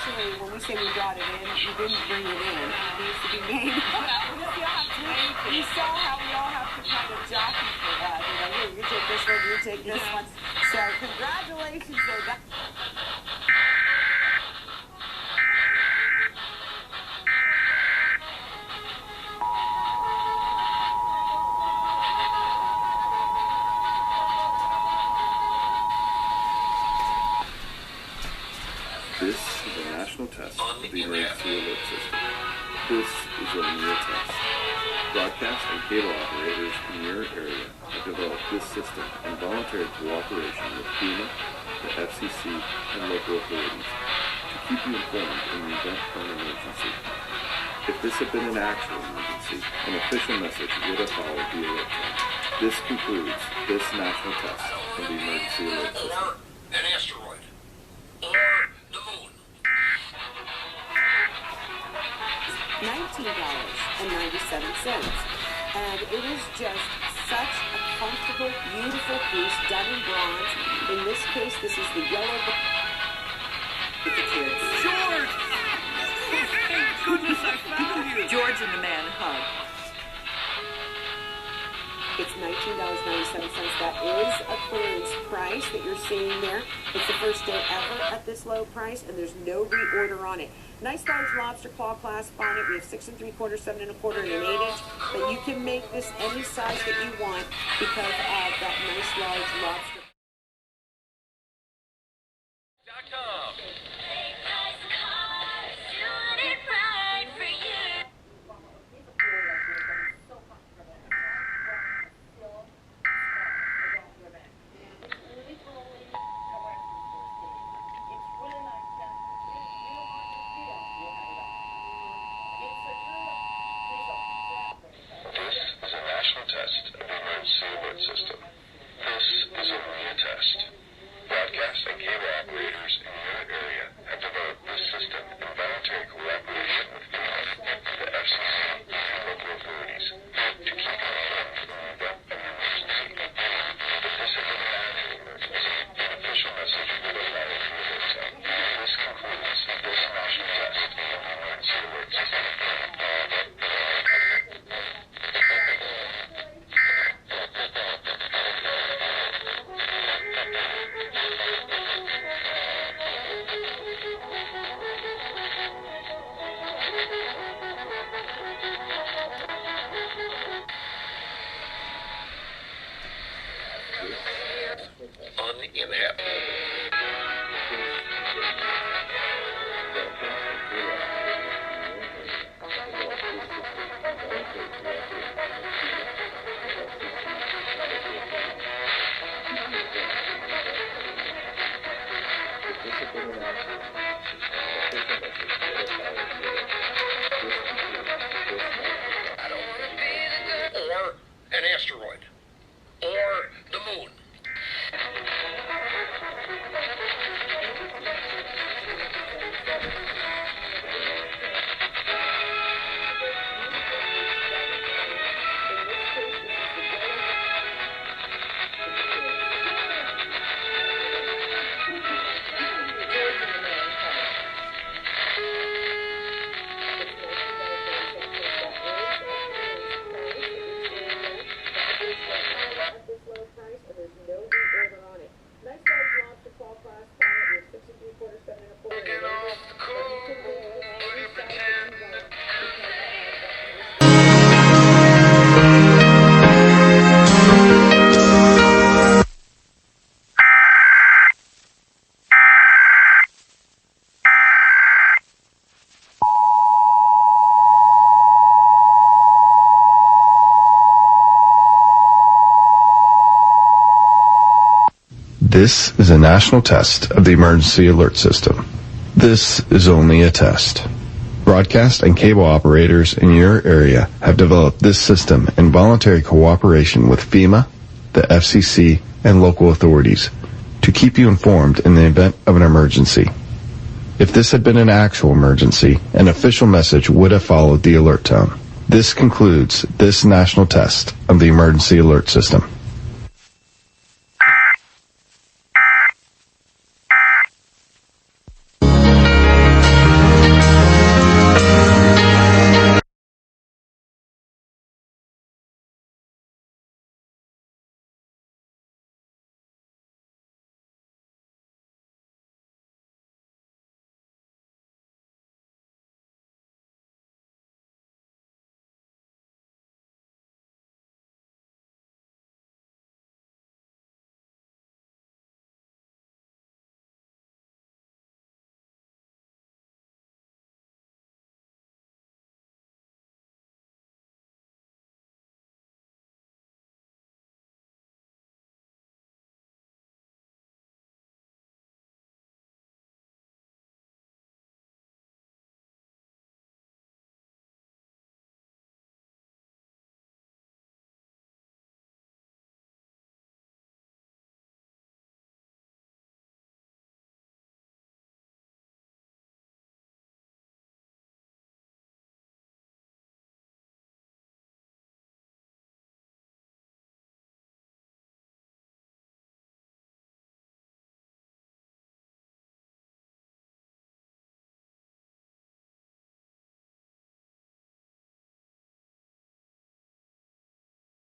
actually, when we say we brought it in, we didn't bring it in. It needs to be made. You saw how we all have to kind of jockey for that. Here, you take this one, you take this one. So congratulations on that. This is a national test of the emergency alert system. This is only a test. Broadcast and cable operators in your area have developed this system in voluntary cooperation with FEMA, the FCC, and local authorities to keep you informed in the event of an emergency. If this had been an actual emergency, an official message would have followed the alert tone. This concludes this national test of the emergency alert system. Or an asteroid. Or the moon. $19.97. And it is just such a comfortable, beautiful piece done in bronze. In this case, this is the yellow book. With the kids. George! Thank goodness I found you! George and the man hug. It's $19.97. That is a clearance price that you're seeing there. It's the first day ever at this low price, and there's no reorder on it. Nice large lobster claw clasp on it. We have 6 3/4, 7 1/4, and an 8-inch. But you can make this any size that you want because of that nice large lobster. Test of the emergency alert system. This is only a test. Broadcast and cable operators in your area have developed this system in voluntary collaboration with the FCC and local authorities to keep you informed in the event of an emergency. If this had been an actual emergency, an official message would have followed the alert tone. This concludes this national test of the emergency alert system. Uninhabitable. Or an asteroid. Or the moon. This is a national test of the emergency alert system. This is only a test. Broadcast and cable operators in your area have developed this system in voluntary cooperation with FEMA, the FCC, and local authorities to keep you informed in the event of an emergency. If this had been an actual emergency, an official message would have followed the alert tone. This concludes this national test of the emergency alert system.